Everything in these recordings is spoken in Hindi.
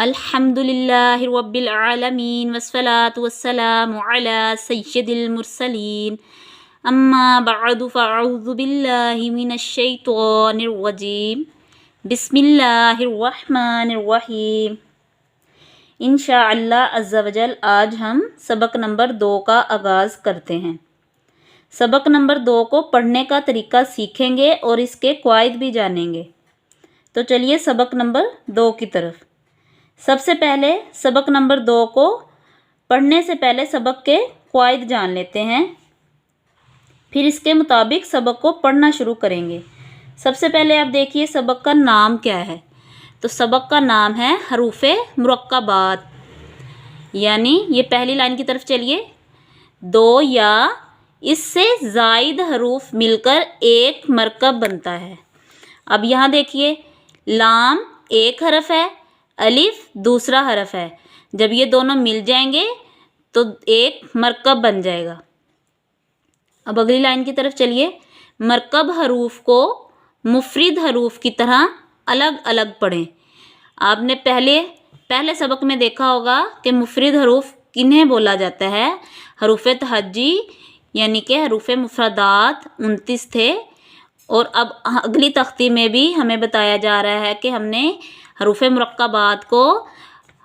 अल्हम्दुलिल्लाहि रब्बिल आलमीन वस्सलातु वस्सलामु अला सय्यिदिल मुरसलीन अम्मा बअदु फ़अऊज़ु बिल्लाहि मिनश शैतानिर रजीम बिस्मिल्लाहिर रहमानिर रहीम। इंशाअल्लाह अज़्ज़ा वजल आज हम सबक नंबर 2 का आगाज़ करते हैं। सबक नंबर 2 को पढ़ने का तरीका सीखेंगे और इसके क़वाइद भी जानेंगे। तो चलिए सबक नंबर 2 की तरफ। सबसे पहले सबक नंबर 2 को पढ़ने से पहले सबक के क़वाइद जान लेते हैं, फिर इसके मुताबिक सबक को पढ़ना शुरू करेंगे। सबसे पहले आप देखिए सबक का नाम क्या है। तो सबक का नाम है हरूफ़े मुरक्कबात, यानी ये पहली लाइन की तरफ चलिए। 2 या इससे ज़ायद हरूफ मिलकर एक मरकब बनता है। अब यहाँ देखिए लाम एक हरफ है, अलिफ दूसरा हरफ है। जब ये दोनों मिल जाएंगे तो एक मरकब बन जाएगा। अब अगली लाइन की तरफ चलिए। मरकब हरूफ को मुफरिद हरूफ की तरह अलग अलग पढ़ें। आपने पहले सबक में देखा होगा कि मुफरिद हरूफ किन्हें बोला जाता है। हरूफ़े तहज्जी यानी कि हरूफ़े मुफरदात 29 थे, और अब अगली तख्ती में भी हमें बताया जा रहा है कि हमने हरूफ़े मुरक्कबात को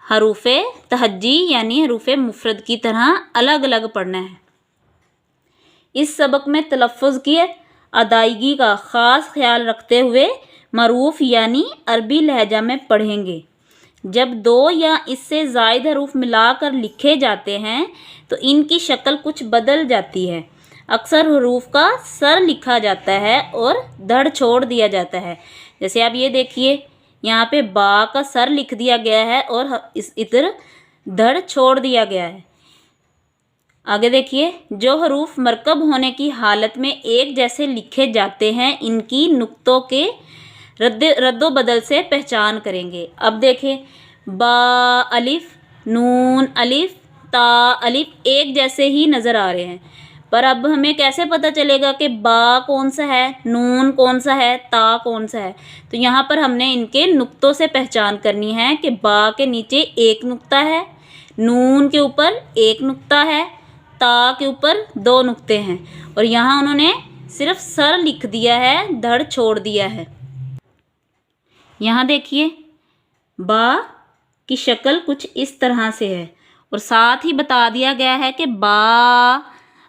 हरूफ़े तहज्जी यानी हरूफ़े मुफरद की तरह अलग अलग पढ़ना है। इस सबक में तलफ़्फ़ुज़ की अदायगी का ख़ास ख्याल रखते हुए मरूफ़ यानी अरबी लहजा में पढ़ेंगे। जब 2 या इससे ज़ायद हरूफ मिलाकर लिखे जाते हैं तो इनकी शक्ल कुछ बदल जाती है। अक्सर हरूफ का सर लिखा जाता है और धड़ छोड़ दिया जाता है। जैसे आप ये देखिए यहाँ पे बा का सर लिख दिया गया है और इधर धड़ छोड़ दिया गया है। आगे देखिए जो हरूफ मरकब होने की हालत में एक जैसे लिखे जाते हैं इनकी नुक्तों के रद्दो बदल से पहचान करेंगे। अब देखें बा अलिफ, नून अलिफ, ता अलिफ एक जैसे ही नज़र आ रहे हैं, पर अब हमें कैसे पता चलेगा कि बा कौन सा है, नून कौन सा है, ता कौन सा है। तो यहाँ पर हमने इनके नुक्तों से पहचान करनी है कि बा के नीचे एक नुक्ता है, नून के ऊपर एक नुक्ता है, ता के ऊपर 2 नुक्ते हैं, और यहाँ उन्होंने सिर्फ सर लिख दिया है, धड़ छोड़ दिया है। यहाँ देखिए बा की शक्ल कुछ इस तरह से है, और साथ ही बता दिया गया है कि बा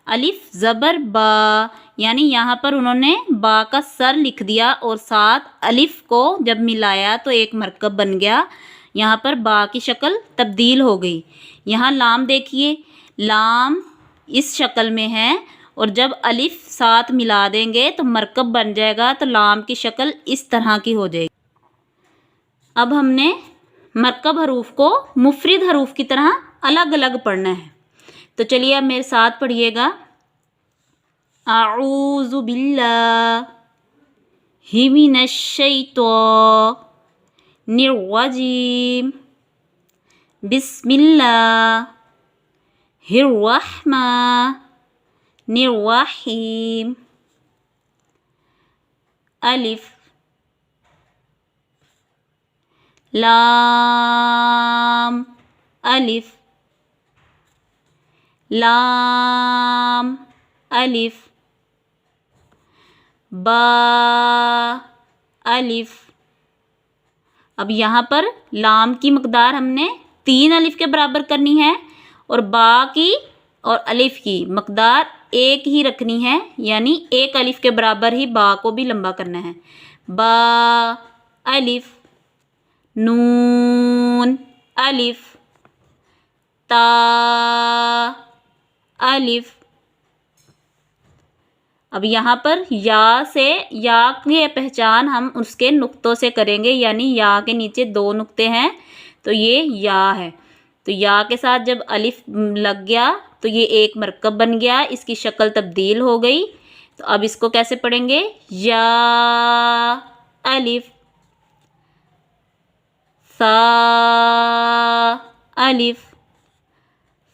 अलिफ ज़बर बा, यानी यहाँ पर उन्होंने बा का सर लिख दिया और साथ अलिफ को जब मिलाया तो एक मरकब बन गया। यहाँ पर बा की शक्ल तब्दील हो गई। यहाँ लाम देखिए, लाम इस शक्ल में है, और जब अलिफ साथ मिला देंगे तो मरकब बन जाएगा, तो लाम की शक्ल इस तरह की हो जाएगी। अब हमने मरकब हरूफ को मुफरिद हरूफ की तरह अलग अलग पढ़ना है। तो चलिए अब मेरे साथ पढ़िएगा। आऊज़ु बिल्लाहि मिनश शैतानिर रजीम बिस्मिल्लाहिर रहमानिर रहीम। अलिफ लाम अलिफ, लाम अलिफ, बा अलिफ। अब यहाँ पर लाम की मकदार हमने 3 अलिफ के बराबर करनी है, और बा की और अलिफ की मकदार 1 ही रखनी है, यानी 1 अलिफ के बराबर ही बा को भी लंबा करना है। बा अलिफ, नून अलिफ, ता अलिफ। अब यहाँ पर या की पहचान हम उसके नुक्तों से करेंगे, यानी या के नीचे 2 नुक्ते हैं तो ये या है। तो या के साथ जब अलिफ लग गया तो ये एक मरकब बन गया, इसकी शक्ल तब्दील हो गई। तो अब इसको कैसे पढ़ेंगे? या अलिफ, सा अलिफ।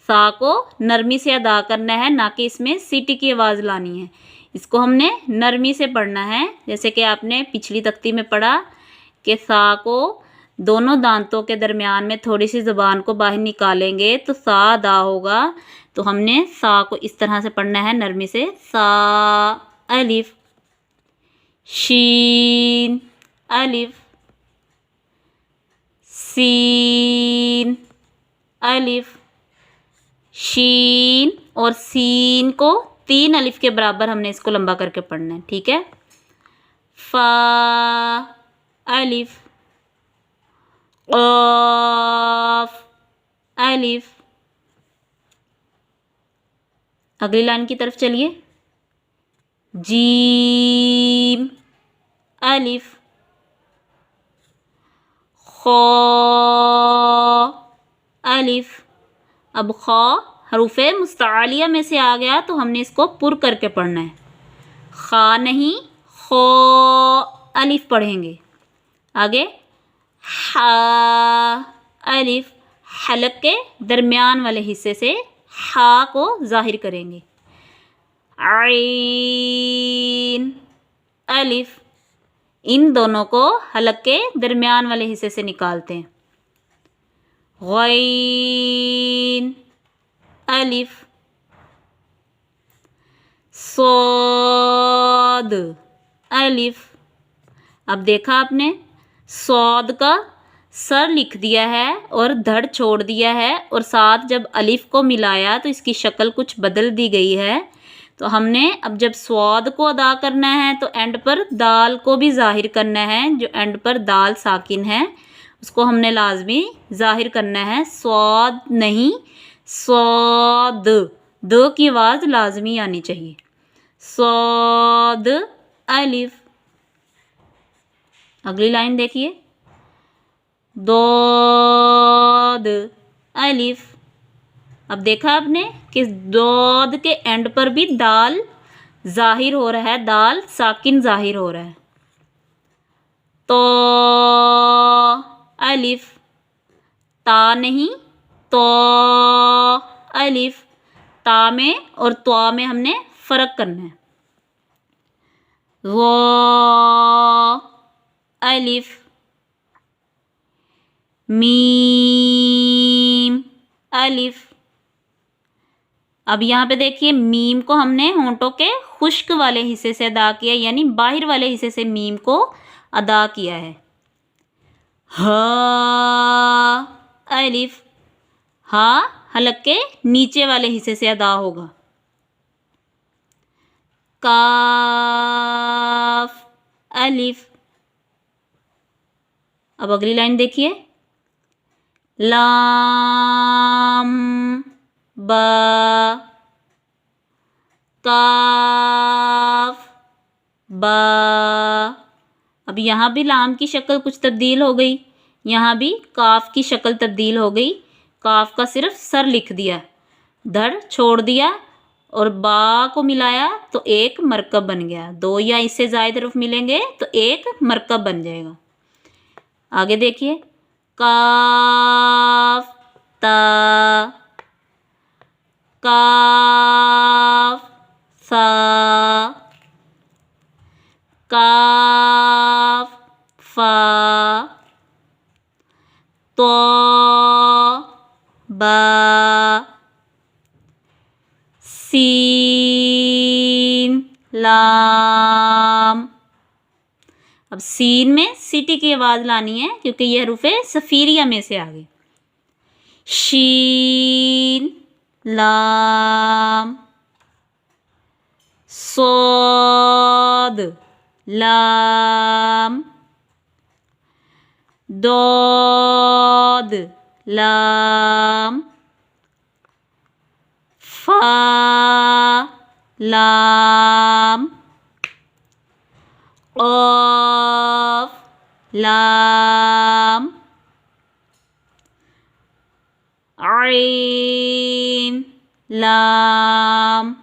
सा को नरमी से अदा करना है, ना कि इसमें सीटी की आवाज़ लानी है। इसको हमने नरमी से पढ़ना है, जैसे कि आपने पिछली तख्ती में पढ़ा कि सा को दोनों दांतों के दरमियान में थोड़ी सी ज़ुबान को बाहर निकालेंगे तो सा दा होगा। तो हमने सा को इस तरह से पढ़ना है नरमी से, सा अलिफ, शीन अलिफ, सीन अलिफ, शीन, और सीन को 3 अलिफ के बराबर हमने इसको लंबा करके पढ़ना है, ठीक है। फा अलिफ, क़ाफ अलिफ। अगली लाइन की तरफ चलिए, जीम अलिफ, खा अलिफ। अब खा हरूफे मुस्तालिया में से आ गया तो हमने इसको पुर करके पढ़ना है, खा नहीं खो अलिफ पढ़ेंगे। आगे हा अलिफ, हलक के दरमियान वाले हिस्से से हा को जाहिर करेंगे। आइन अलिफ, इन दोनों को हलक के दरमियान वाले हिस्से से निकालते हैं। गैन अलिफ, सौद अलिफ। अब देखा आपने, सौद का सर लिख दिया है और धड़ छोड़ दिया है, और साथ जब अलिफ को मिलाया तो इसकी शक्ल कुछ बदल दी गई है। तो हमने अब जब स्वाद को अदा करना है तो एंड पर दाल को भी ज़ाहिर करना है। जो एंड पर दाल साकिन है उसको हमने लाजमी ज़ाहिर करना है, स्वाद नहीं स्वाद, द की आवाज़ लाजमी आनी चाहिए। स्वाद अलिफ। अगली लाइन देखिए, दौद अलिफ। अब देखा आपने कि दौद के एंड पर भी दाल जाहिर हो रहा है, दाल साकिन जाहिर हो रहा है। तो अलिफ, ता नहीं तो अलिफ, ता में और त्वा में हमने फ़र्क करना है। वो अलिफ, मीम अलिफ। अब यहाँ पे देखिए, मीम को हमने होंठों के खुश्क वाले हिस्से से अदा किया, यानी बाहर वाले हिस्से से मीम को अदा किया है। हा अलिफ, हा हलक के नीचे वाले हिस्से से अदा होगा। काफ अलिफ। अब अगली लाइन देखिए, लाम बा, काफ बा। अब यहाँ भी लाम की शक्ल कुछ तब्दील हो गई, यहाँ भी काफ की शक्ल तब्दील हो गई। काफ का सिर्फ सर लिख दिया, धड़ छोड़ दिया और बा को मिलाया तो एक मरकब बन गया। 2 या इससे ज़्यादा हरूफ मिलेंगे तो एक मरकब बन जाएगा। आगे देखिए, काफ ता, काफ सा, काफ फा, तो बा, सीन लाम। अब सीन में सीटी की आवाज़ लानी है क्योंकि यह हरूफे सफीरिया में से आ गई। शीन लाम, सोद लाम, दोद लाम, फा लाम, क़ाफ लाम, आइन लाम,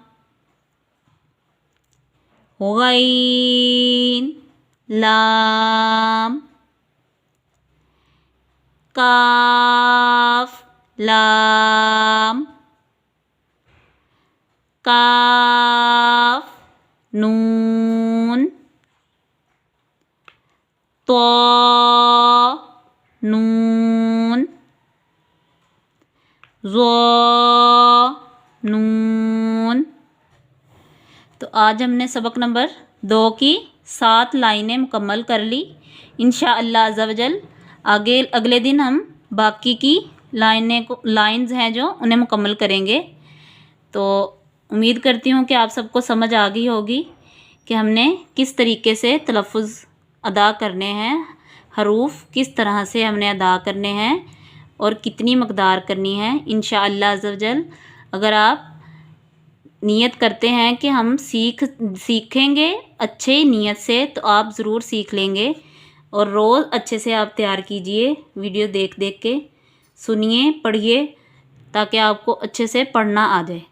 गैन लाम, काफ लाम, काफ नून, तो ज़ो, नून। तो आज हमने सबक नंबर 2 की 7 लाइनें मुकम्मल कर ली। इंशाअल्लाह अज़्ज़ा वजल आगे अगले दिन हम बाकी की लाइन्स हैं जो उन्हें मुकम्मल करेंगे। तो उम्मीद करती हूँ कि आप सबको समझ आ गई होगी कि हमने किस तरीके से तलफ़्फ़ुज़ अदा करने हैं, हरूफ किस तरह से हमने अदा करने हैं और कितनी मकदार करनी है। इंशाअल्लाह अज़्ज़ा वजल अगर आप नियत करते हैं कि हम सीखेंगे अच्छे नीयत से, तो आप ज़रूर सीख लेंगे। और रोज़ अच्छे से आप तैयार कीजिए, वीडियो देख देख के सुनिए, पढ़िए, ताकि आपको अच्छे से पढ़ना आ जाए।